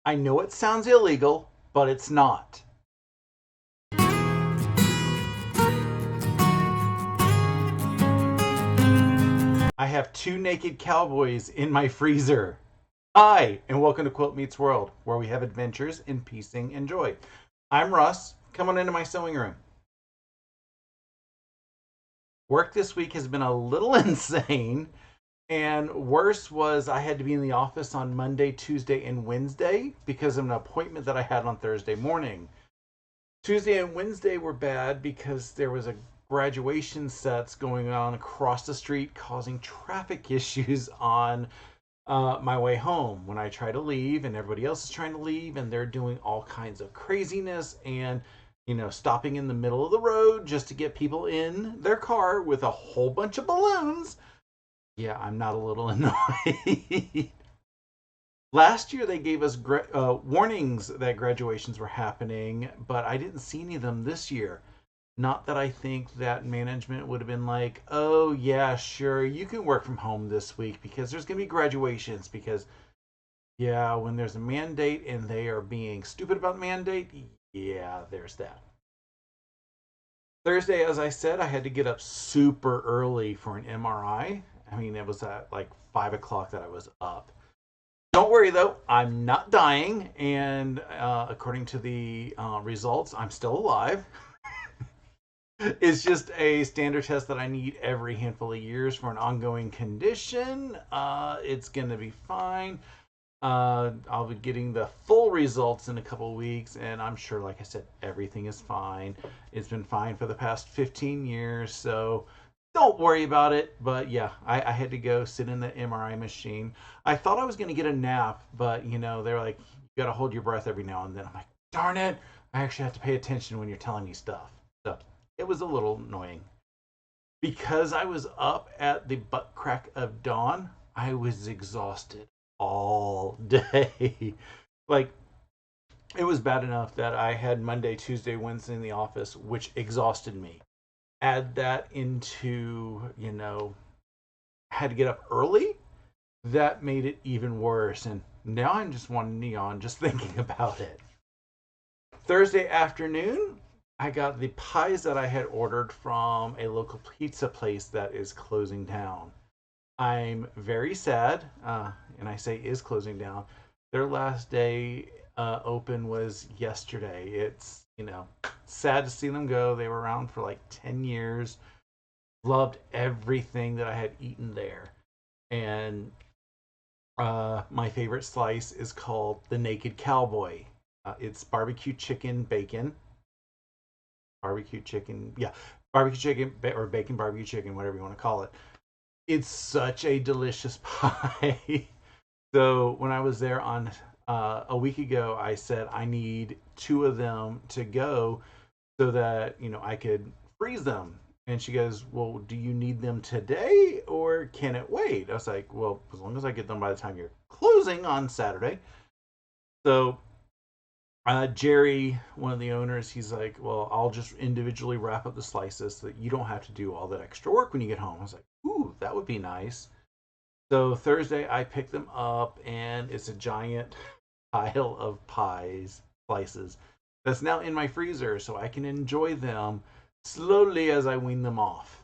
I know it sounds illegal, but it's not. I have two naked cowboys in my freezer. Hi, and welcome to Quilt Meets World, where we have adventures in piecing and joy. I'm Russ. Come on into my sewing room. Work this week has been a little insane, and worse was I had to be in the office on Monday, Tuesday, and Wednesday because of an appointment that I had on Thursday morning. Tuesday and Wednesday were bad because there was a graduation sets going on across the street causing traffic issues on my way home when I try to leave and everybody else is trying to leave and they're doing all kinds of craziness and stopping in the middle of the road just to get people in their car with a whole bunch of balloons. Yeah, I'm not a little annoyed. Last year they gave us warnings that graduations were happening, but I didn't see any of them this year. Not that I think that management would have been like, oh, yeah, sure, you can work from home this week because there's going to be graduations. Because, yeah, when there's a mandate and they are being stupid about the mandate, yeah, there's that. Thursday, as I said, I had to get up super early for an MRI. I mean, it was at like 5 o'clock that I was up. Don't worry though, I'm not dying, and according to the results, I'm still alive. It's just a standard test that I need every handful of years for an ongoing condition. It's going to be fine. I'll be getting the full results in a couple of weeks, and I'm sure, like I said, everything is fine. It's been fine for the past 15 years, so don't worry about it. But yeah, I had to go sit in the MRI machine. I thought I was going to get a nap, but they're like, you got to hold your breath every now and then. I'm like, darn it, I actually have to pay attention when you're telling me stuff. So it was a little annoying. Because I was up at the butt crack of dawn, I was exhausted all day. Like, it was bad enough that I had Monday, Tuesday, Wednesday in the office, which exhausted me. Add that into, had to get up early, that made it even worse. And now I'm just wanting neon just thinking about it. Thursday afternoon, I got the pies that I had ordered from a local pizza place that is closing down. I'm very sad, and I say is closing down. Their last day open was yesterday. It's, sad to see them go. They were around for like 10 years. Loved everything that I had eaten there. And my favorite slice is called the Naked Cowboy. It's barbecue chicken bacon. Barbecue chicken, yeah, barbecue chicken or bacon barbecue chicken, whatever you want to call it. It's such a delicious pie. So when I was there on a week ago, I said I need two of them to go so that I could freeze them. And she goes, well, do you need them today or can it wait? I was like, well, as long as I get them by the time you're closing on Saturday. So Jerry, one of the owners, he's like, well, I'll just individually wrap up the slices so that you don't have to do all that extra work when you get home. I was like, ooh, that would be nice. So Thursday, I picked them up, and it's a giant pile of pies, slices, that's now in my freezer, so I can enjoy them slowly as I wean them off.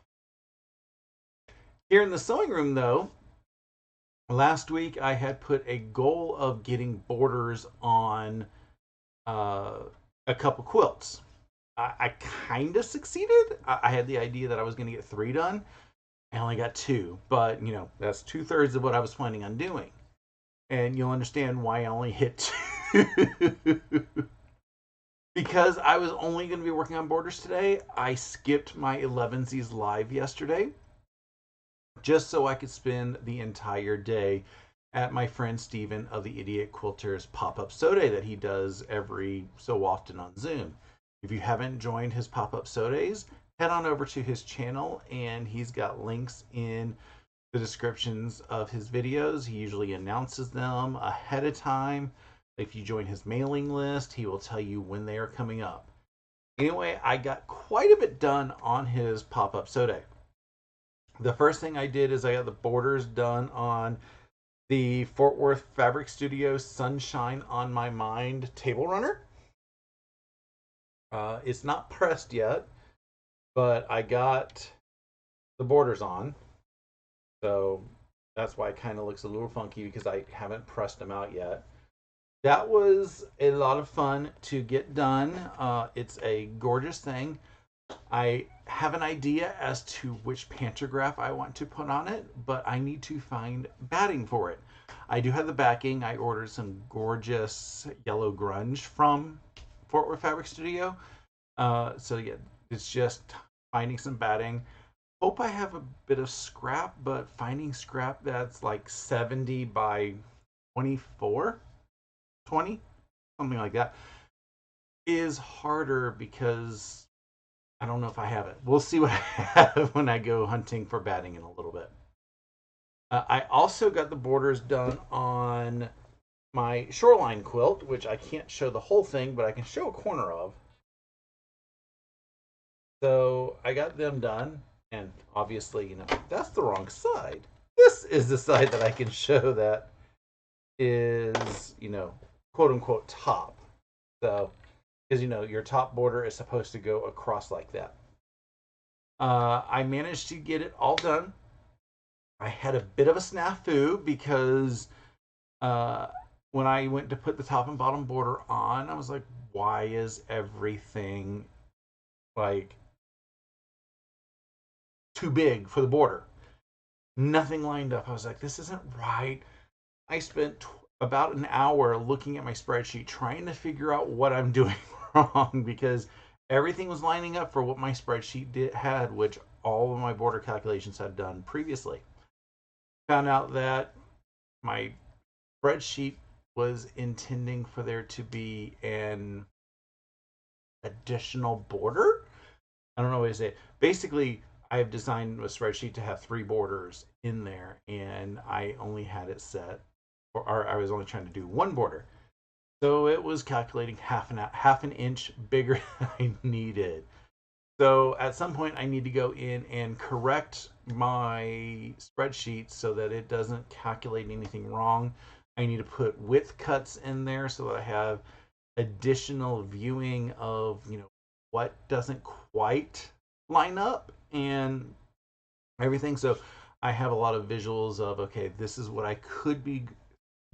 Here in the sewing room, though, last week I had put a goal of getting borders on a couple quilts. I kind of succeeded. I had the idea that I was going to get 3 done. I only got 2, but that's 2/3 of what I was planning on doing. And you'll understand why I only hit 2. Because I was only going to be working on borders today, I skipped my 11sies live yesterday just so I could spend the entire day at my friend Steven of the Idiot Quilters pop-up sew day that he does every so often on Zoom. If you haven't joined his pop-up sew days, head on over to his channel, and he's got links in the descriptions of his videos. He usually announces them ahead of time. If you join his mailing list, he will tell you when they are coming up. Anyway, I got quite a bit done on his pop-up sew day. The first thing I did is I got the borders done on the Fort Worth Fabric Studio Sunshine on My Mind table runner. It's not pressed yet, but I got the borders on, so that's why it kind of looks a little funky because I haven't pressed them out yet. That was a lot of fun to get done. It's a gorgeous thing. I have an idea as to which pantograph I want to put on it, but I need to find batting for it. I do have the backing. I ordered some gorgeous yellow grunge from Fort Worth Fabric Studio. So yeah, it's just finding some batting. Hope I have a bit of scrap, but finding scrap that's like 70 by 24, 20, something like that, is harder because I don't know if I have it. We'll see what I have when I go hunting for batting in a little bit. I also got the borders done on my shoreline quilt, which I can't show the whole thing, but I can show a corner of. So I got them done, and obviously, that's the wrong side. This is the side that I can show that is, quote unquote top. So, because, your top border is supposed to go across like that. I managed to get it all done. I had a bit of a snafu because when I went to put the top and bottom border on, I was like, why is everything like too big for the border? Nothing lined up. I was like, this isn't right. I spent about an hour looking at my spreadsheet trying to figure out what I'm doing wrong because everything was lining up for what my spreadsheet had, which all of my border calculations had done previously. Found out that my spreadsheet was intending for there to be an additional border. I don't know what to say. Basically, I have designed a spreadsheet to have 3 borders in there, and I only had it set, or I was only trying to do 1 border. So it was calculating half an inch bigger than I needed. So at some point, I need to go in and correct my spreadsheet so that it doesn't calculate anything wrong. I need to put width cuts in there so that I have additional viewing of, what doesn't quite line up and everything. So I have a lot of visuals of, okay, this is what I could be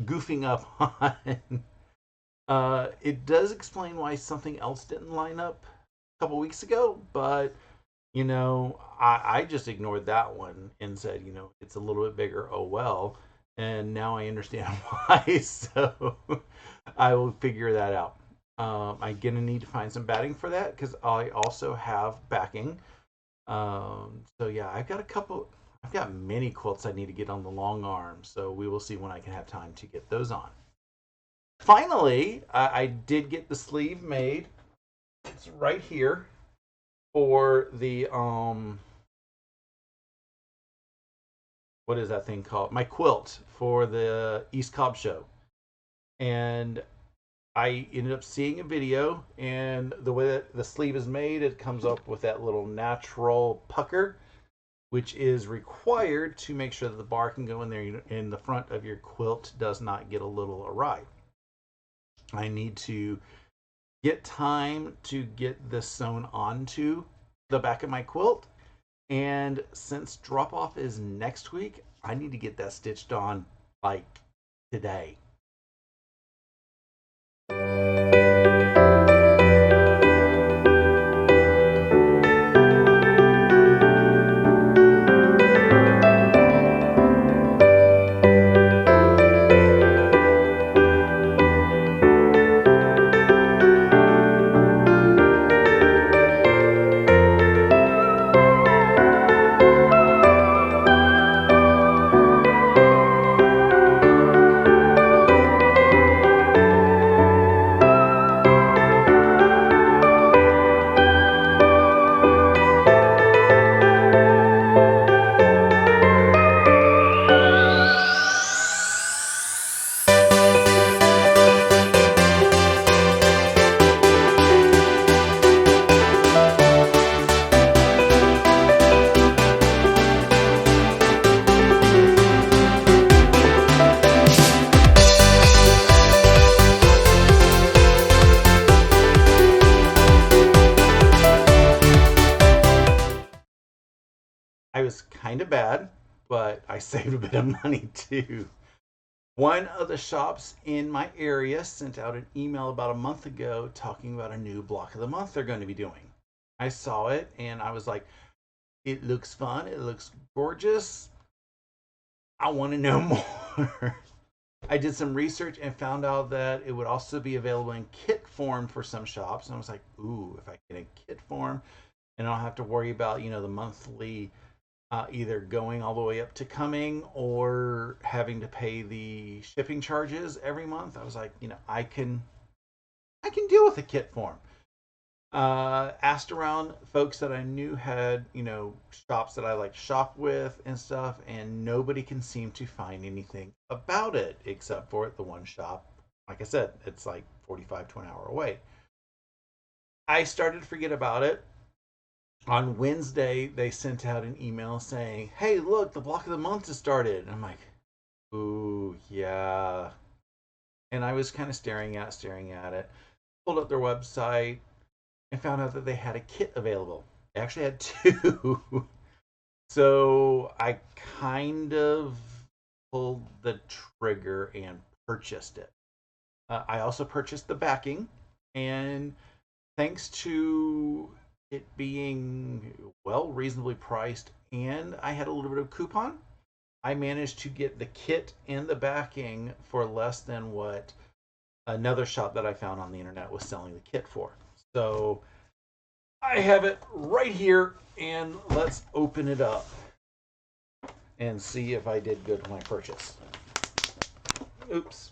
goofing up on. It does explain why something else didn't line up a couple weeks ago, but I just ignored that one and said, it's a little bit bigger. Oh well. And now I understand why. So I will figure that out. I'm gonna need to find some batting for that because I also have backing. So yeah, I've got many quilts I need to get on the long arm. So we will see when I can have time to get those on. Finally, I did get the sleeve made. It's right here for the what is that thing called? My quilt for the East Cobb show. And I ended up seeing a video, and the way that the sleeve is made, it comes up with that little natural pucker, which is required to make sure that the bar can go in there and the front of your quilt does not get a little awry. I need to get time to get this sewn onto the back of my quilt. And since drop off is next week, I need to get that stitched on like today. kind of bad, but I saved a bit of money too. One of the shops in my area sent out an email about a month ago talking about a new block of the month they're going to be doing. I saw it and I was like, it looks fun, it looks gorgeous. I want to know more. I did some research and found out that it would also be available in kit form for some shops. And I was like, ooh, if I get a kit form and I don't have to worry about, the monthly either going all the way up to coming or having to pay the shipping charges every month. I was like, I can deal with a kit form. Asked around folks that I knew had, shops that I like to shop with and stuff, and nobody can seem to find anything about it except for the one shop. Like I said, it's like 45 to an hour away. I started to forget about it. On Wednesday, they sent out an email saying, hey, look, the block of the month has started. And I'm like, ooh, yeah. And I was kind of staring at it, pulled up their website, and found out that they had a kit available. They actually had two. So I kind of pulled the trigger and purchased it. I also purchased the backing, and thanks to it being, well, reasonably priced, and I had a little bit of coupon, I managed to get the kit and the backing for less than what another shop that I found on the internet was selling the kit for. So I have it right here, and let's open it up and see if I did good with my purchase. Oops.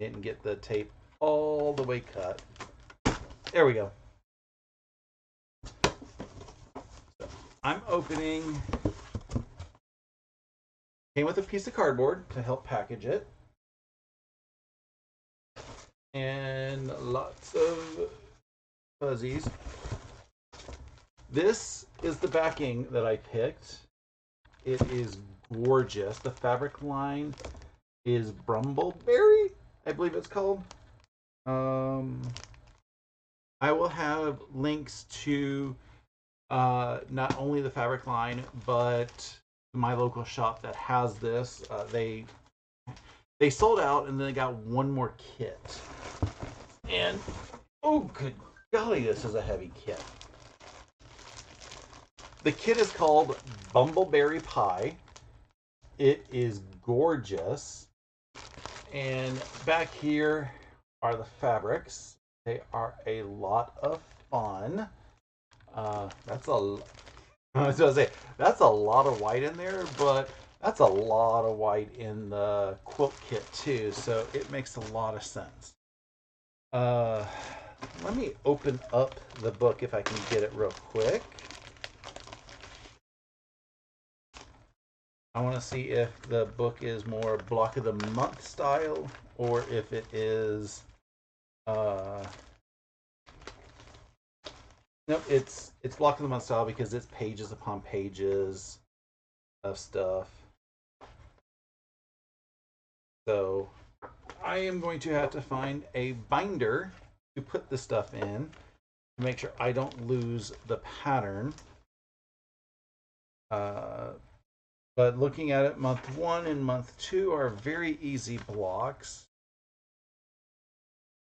Didn't get the tape all the way cut. There we go. So I'm opening. Came with a piece of cardboard to help package it. And lots of fuzzies. This is the backing that I picked. It is gorgeous. The fabric line is Brumbleberry, I believe it's called. I will have links to not only the fabric line, but my local shop that has this. They sold out, and then they got one more kit. And oh, good golly, this is a heavy kit. The kit is called Bumbleberry Pie. It is gorgeous. And back here are the fabrics. They are a lot of fun. That's a I was gonna say that's a lot of white in there, but that's a lot of white in the quilt kit too, so it makes a lot of sense. Let me open up the book if I can get it real quick. I want to see if the book is more block of the month style or if it is nope, it's block of the month style because it's pages upon pages of stuff. So I am going to have to find a binder to put the stuff in to make sure I don't lose the pattern. But looking at it, month 1 and month 2 are very easy blocks.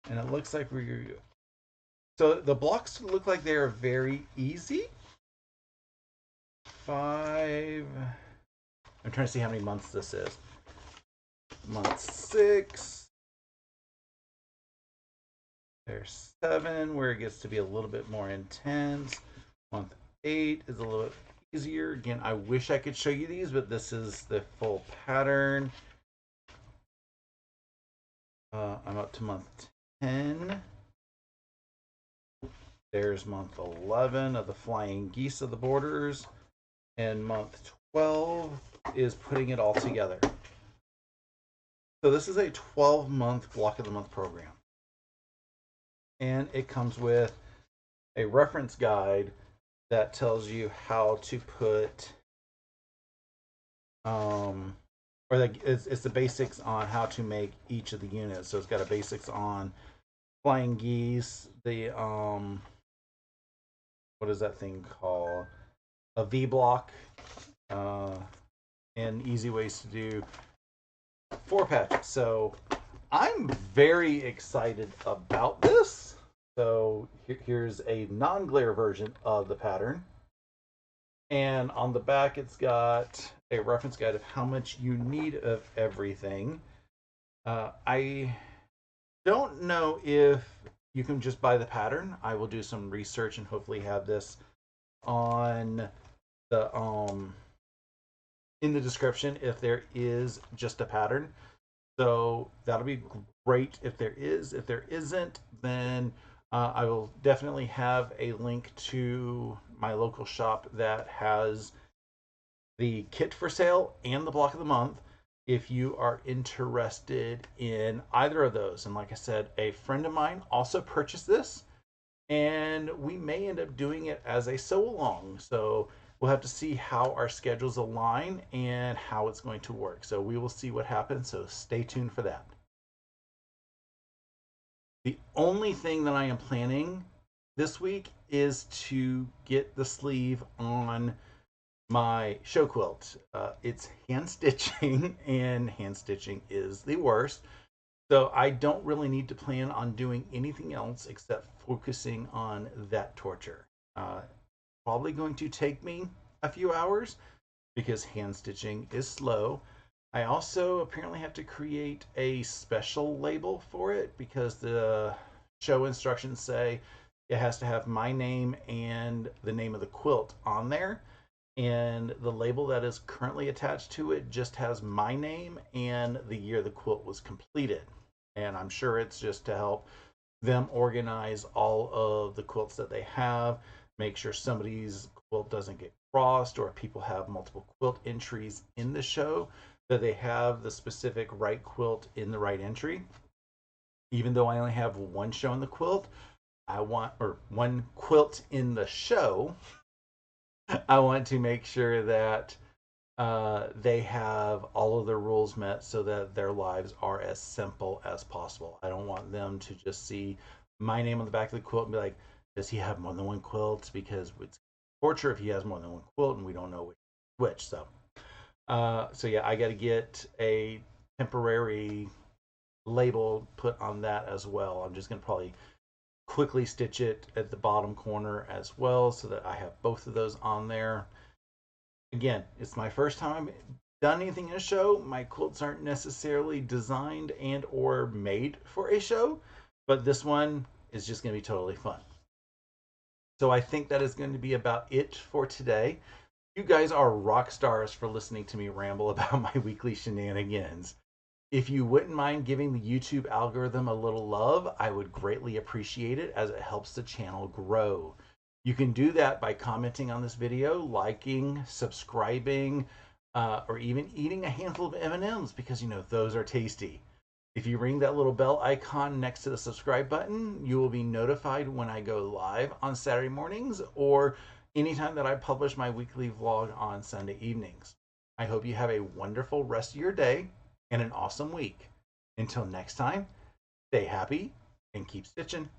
And it looks like we're... So the blocks look like they're very easy. 5... I'm trying to see how many months this is. Month 6. There's 7, where it gets to be a little bit more intense. Month 8 is a little bit easier. Again, I wish I could show you these, but this is the full pattern. I'm up to month 10. There's month 11 of the flying geese of the borders. And month 12 is putting it all together. So this is a 12-month block of the month program. And it comes with a reference guide that tells you how to put it's the basics on how to make each of the units. So it's got a basics on flying geese, the what is that thing called? A V block, and easy ways to do 4 patches. So I'm very excited about this. So here's a non-glare version of the pattern. And on the back, it's got a reference guide of how much you need of everything. I don't know if you can just buy the pattern. I will do some research and hopefully have this on the in the description if there is just a pattern. So that'll be great if there is. If there isn't, then I will definitely have a link to my local shop that has the kit for sale and the block of the month if you are interested in either of those. And like I said, a friend of mine also purchased this, and we may end up doing it as a sew along. So we'll have to see how our schedules align and how it's going to work. So we will see what happens. So stay tuned for that. The only thing that I am planning this week is to get the sleeve on my show quilt. It's hand stitching, and hand stitching is the worst. So I don't really need to plan on doing anything else except focusing on that torture. Probably going to take me a few hours because hand stitching is slow. I also apparently have to create a special label for it because the show instructions say it has to have my name and the name of the quilt on there. And the label that is currently attached to it just has my name and the year the quilt was completed. And I'm sure it's just to help them organize all of the quilts that they have, make sure somebody's quilt doesn't get crossed, or if people have multiple quilt entries in the show, that they have the specific right quilt in the right entry. Even though I only have one show in the quilt, or one quilt in the show, I want to make sure that they have all of their rules met so that their lives are as simple as possible. I don't want them to just see my name on the back of the quilt and be like, does he have more than one quilt? Because it's torture if he has more than one quilt and we don't know which. So yeah, I got to get a temporary label put on that as well. I'm just going to probably quickly stitch it at the bottom corner as well so that I have both of those on there. Again, it's my first time done anything in a show. My quilts aren't necessarily designed and or made for a show, but this one is just going to be totally fun. So I think that is going to be about it for today. You guys are rock stars for listening to me ramble about my weekly shenanigans. If you wouldn't mind giving the YouTube algorithm a little love, I would greatly appreciate it as it helps the channel grow. You can do that by commenting on this video, liking, subscribing, or even eating a handful of M&Ms because those are tasty. If you ring that little bell icon next to the subscribe button, you will be notified when I go live on Saturday mornings or anytime that I publish my weekly vlog on Sunday evenings. I hope you have a wonderful rest of your day and an awesome week. Until next time, stay happy and keep stitching.